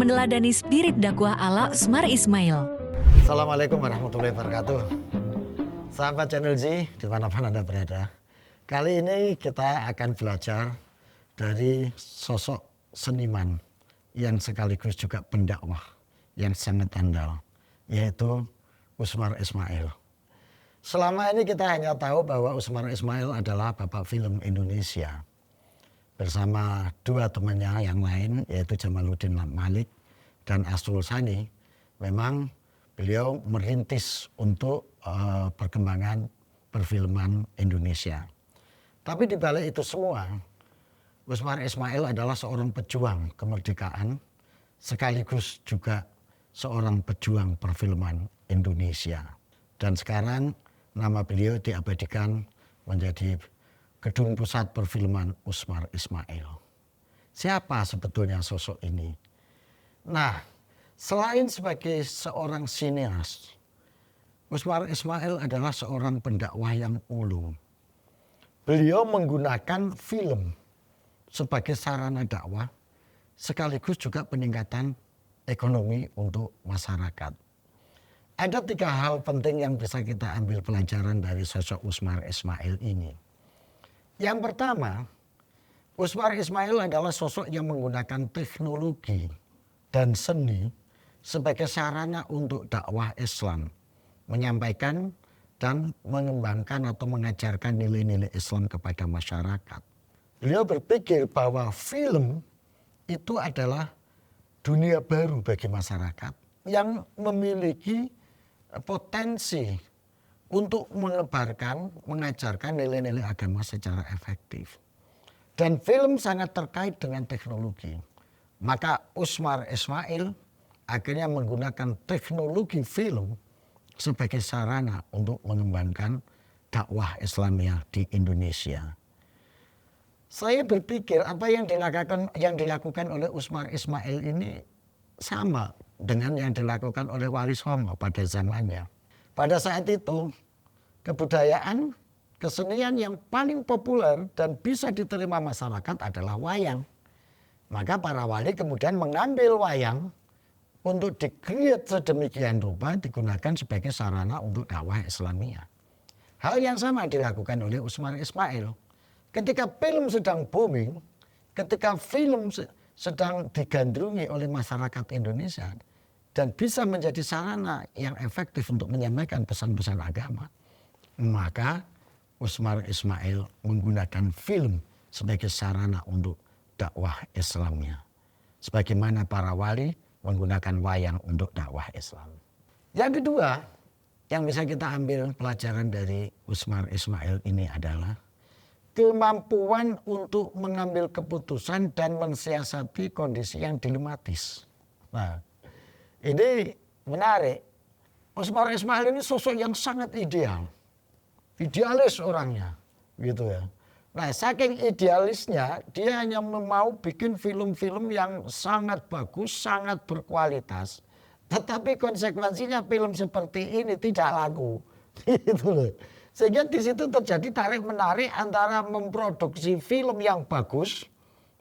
meneladani spirit dakwah ala Usmar Ismail. Assalamualaikum warahmatullahi wabarakatuh. Sahabat channel Z, dimanapun Anda berada. Kali ini kita akan belajar dari sosok seniman yang sekaligus juga pendakwah yang sangat andal, yaitu Usmar Ismail. Selama ini kita hanya tahu bahwa Usmar Ismail adalah bapak film Indonesia. Bersama dua temannya yang lain, yaitu Jamaluddin Malik dan Asrul Sani. Memang beliau merintis untuk perkembangan perfilman Indonesia. Tapi di balik itu semua, Usmar Ismail adalah seorang pejuang kemerdekaan, sekaligus juga seorang pejuang perfilman Indonesia. Dan sekarang nama beliau diabadikan menjadi Gedung Pusat Perfilman Usmar Ismail. Siapa sebetulnya sosok ini? Nah, selain sebagai seorang sineas, Usmar Ismail adalah seorang pendakwah yang ulu. Beliau menggunakan film sebagai sarana dakwah, sekaligus juga peningkatan ekonomi untuk masyarakat. Ada 3 hal penting yang bisa kita ambil pelajaran dari sosok Usmar Ismail ini. Yang pertama, Usmar Ismail adalah sosok yang menggunakan teknologi dan seni sebagai sarana untuk dakwah Islam, menyampaikan dan mengembangkan atau mengajarkan nilai-nilai Islam kepada masyarakat. Beliau berpikir bahwa film itu adalah dunia baru bagi masyarakat yang memiliki potensi untuk menyebarkan, mengajarkan nilai-nilai agama secara efektif. Dan film sangat terkait dengan teknologi. Maka Usmar Ismail akhirnya menggunakan teknologi film sebagai sarana untuk mengembangkan dakwah Islamiyah di Indonesia. Saya berpikir apa yang dilakukan oleh Usmar Ismail ini sama dengan yang dilakukan oleh Wali Songo pada zamannya. Pada saat itu, kebudayaan, kesenian yang paling populer dan bisa diterima masyarakat adalah wayang. Maka para wali kemudian mengambil wayang untuk di-create sedemikian rupa digunakan sebagai sarana untuk dakwah Islamiyah. Hal yang sama dilakukan oleh Usmar Ismail. Ketika film sedang booming, ketika film sedang digandrungi oleh masyarakat Indonesia, dan bisa menjadi sarana yang efektif untuk menyampaikan pesan-pesan agama, maka Usmar Ismail menggunakan film sebagai sarana untuk dakwah Islamnya. Sebagaimana para wali menggunakan wayang untuk dakwah Islam. Yang kedua, yang bisa kita ambil pelajaran dari Usmar Ismail ini adalah kemampuan untuk mengambil keputusan dan mensiasati kondisi yang dilematis. Nah, ini menarik. Usmar Ismail ini sosok yang sangat idealis orangnya, gitu ya. Nah, saking idealisnya, dia hanya mau bikin film-film yang sangat bagus, sangat berkualitas. Tetapi konsekuensinya film seperti ini tidak laku, gitu loh. Sehingga di situ terjadi tarik-menarik antara memproduksi film yang bagus,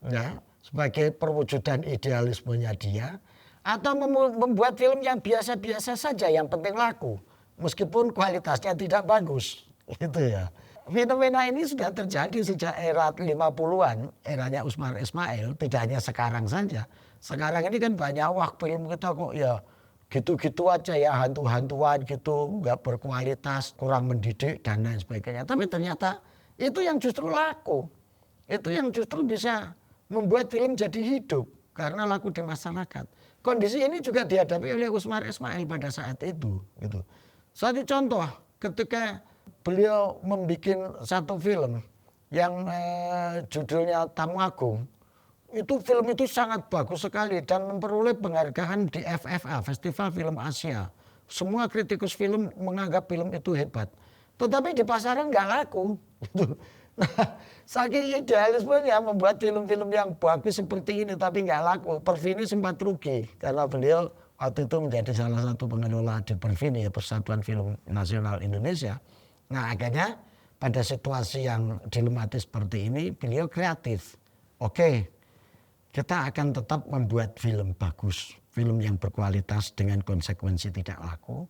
ya, sebagai perwujudan idealismenya dia, atau membuat film yang biasa-biasa saja yang penting laku meskipun kualitasnya tidak bagus, gitu ya. Fenomena ini sudah terjadi sejak era 50-an, eranya Usmar Ismail, tidak hanya sekarang saja. Sekarang ini kan banyak film kita kok ya gitu-gitu aja ya, hantu-hantuan gitu, nggak berkualitas, kurang mendidik dan lain sebagainya. Tapi ternyata itu yang justru laku, itu yang justru bisa membuat film jadi hidup karena laku di masyarakat. Kondisi ini juga dihadapi oleh Usmar Ismail pada saat itu. Gitu. Satu contoh, ketika beliau membuat satu film yang judulnya Tamu Agung, itu film itu sangat bagus sekali dan memperoleh penghargaan di FFA, Festival Film Asia. Semua kritikus film menganggap film itu hebat. Tetapi di pasaran nggak laku. Gitu. Nah, saking idealismenya membuat film-film yang bagus seperti ini tapi nggak laku. Perfini sempat rugi karena beliau waktu itu menjadi salah satu pengelola di Perfini, ya, Persatuan Film Nasional Indonesia. Nah, akhirnya pada situasi yang dilematis seperti ini beliau kreatif. Oke, kita akan tetap membuat film bagus, film yang berkualitas dengan konsekuensi tidak laku.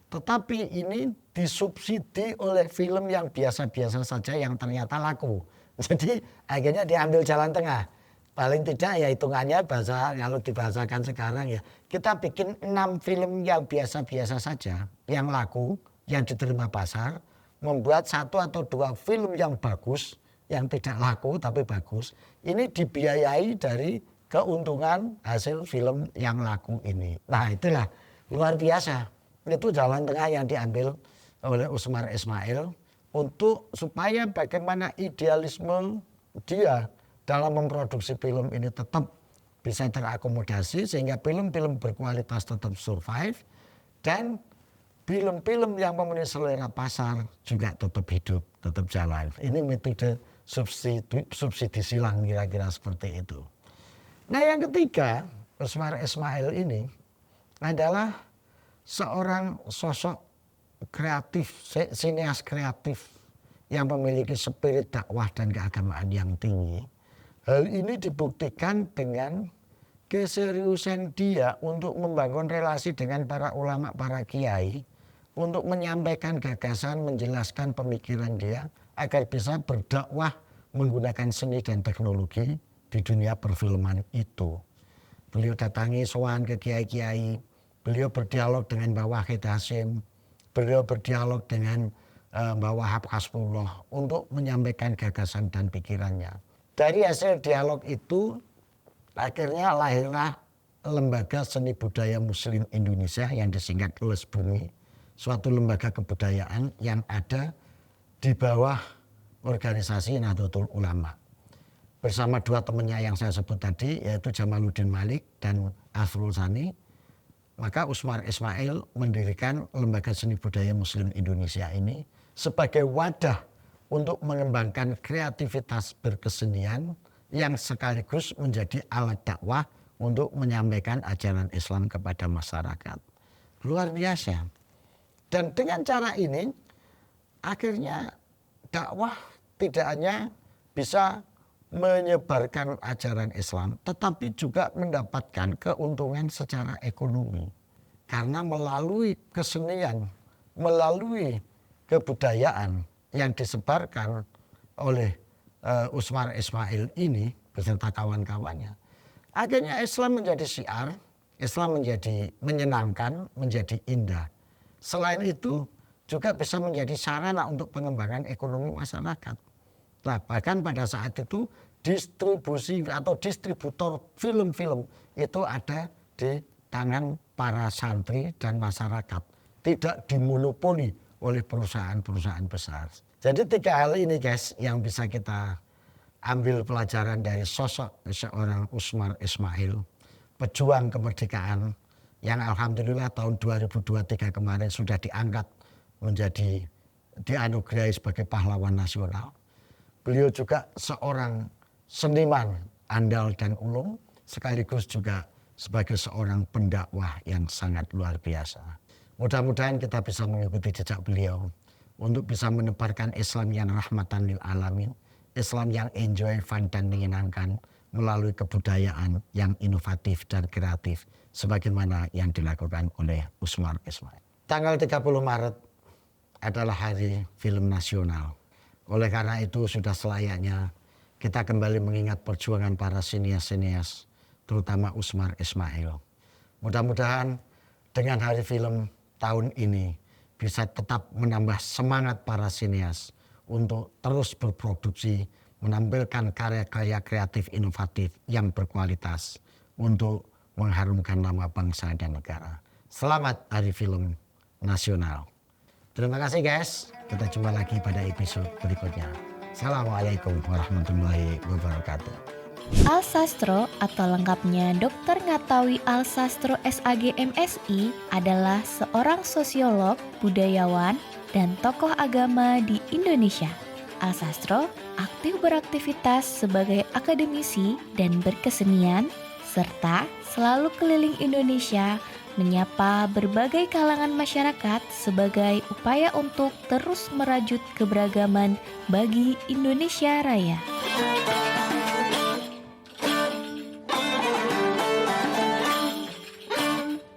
Tetapi ini disubsidi oleh film yang biasa-biasa saja yang ternyata laku. Jadi akhirnya diambil jalan tengah. Paling tidak ya hitungannya kalau dibahasakan sekarang ya. Kita bikin 6 film yang biasa-biasa saja, yang laku, yang diterima pasar. Membuat 1 atau 2 film yang bagus, yang tidak laku tapi bagus. Ini dibiayai dari keuntungan hasil film yang laku ini. Nah itulah luar biasa. Itu jalan tengah yang diambil oleh Usmar Ismail untuk supaya bagaimana idealisme dia dalam memproduksi film ini tetap bisa terakomodasi sehingga film-film berkualitas tetap survive dan film-film yang memenuhi selera pasar juga tetap hidup, tetap jalan. Ini metode subsidi silang kira-kira seperti itu. Nah yang ketiga, Usmar Ismail ini adalah seorang sosok kreatif, sineas kreatif yang memiliki spirit dakwah dan keagamaan yang tinggi. Hal ini dibuktikan dengan keseriusan dia untuk membangun relasi dengan para ulama, para kiai, untuk menyampaikan gagasan, menjelaskan pemikiran dia agar bisa berdakwah menggunakan seni dan teknologi di dunia perfilman itu. Beliau datangi sowan ke kiai-kiai, beliau berdialog dengan Mbah Wahid Hasyim, beliau berdialog dengan Mbah Wahab Hasbullah untuk menyampaikan gagasan dan pikirannya. Dari hasil dialog itu akhirnya lahirlah Lembaga Seni Budaya Muslim Indonesia yang disingkat LESBUMI, suatu lembaga kebudayaan yang ada di bawah organisasi Nahdlatul Ulama. Bersama 2 temannya yang saya sebut tadi, yaitu Jamaluddin Malik dan Afrul Sani, maka Usmar Ismail mendirikan Lembaga Seni Budaya Muslim Indonesia ini sebagai wadah untuk mengembangkan kreativitas berkesenian yang sekaligus menjadi alat dakwah untuk menyampaikan ajaran Islam kepada masyarakat. Luar biasa. Dan dengan cara ini akhirnya dakwah tidak hanya bisa menyebarkan ajaran Islam, tetapi juga mendapatkan keuntungan secara ekonomi. Karena melalui kesenian, melalui kebudayaan yang disebarkan oleh Usmar Ismail ini beserta kawan-kawannya, akhirnya Islam menjadi syiar, Islam menjadi menyenangkan, menjadi indah. Selain itu juga bisa menjadi sarana untuk pengembangan ekonomi masyarakat. Nah, bahkan pada saat itu distribusi atau distributor film-film itu ada di tangan para santri dan masyarakat, tidak dimonopoli oleh perusahaan-perusahaan besar. Jadi 3 hal ini guys yang bisa kita ambil pelajaran dari sosok seorang Usmar Ismail, pejuang kemerdekaan yang alhamdulillah tahun 2023 kemarin sudah diangkat menjadi dianugerahi sebagai pahlawan nasional. Beliau juga seorang seniman andal dan ulung, sekaligus juga sebagai seorang pendakwah yang sangat luar biasa. Mudah-mudahan kita bisa mengikuti jejak beliau untuk bisa menebarkan Islam yang rahmatan lil alamin, Islam yang enjoy, fun dan menyenangkan melalui kebudayaan yang inovatif dan kreatif sebagaimana yang dilakukan oleh Usmar Ismail. Tanggal 30 Maret adalah hari film nasional. Oleh karena itu sudah selayaknya kita kembali mengingat perjuangan para sinias-sinias, terutama Usmar Ismail. Mudah-mudahan dengan hari film tahun ini bisa tetap menambah semangat para sinias untuk terus berproduksi, menampilkan karya-karya kreatif inovatif yang berkualitas untuk mengharumkan nama bangsa dan negara. Selamat Hari Film Nasional. Terima kasih guys. Kita jumpa lagi pada episode berikutnya. Assalamualaikum warahmatullahi wabarakatuh. Alsastro atau lengkapnya Dr. Ngatawi Alsastro SAG MSI adalah seorang sosiolog, budayawan, dan tokoh agama di Indonesia. Alsastro aktif beraktivitas sebagai akademisi dan berkesenian, serta selalu keliling Indonesia menyapa berbagai kalangan masyarakat sebagai upaya untuk terus merajut keberagaman bagi Indonesia Raya.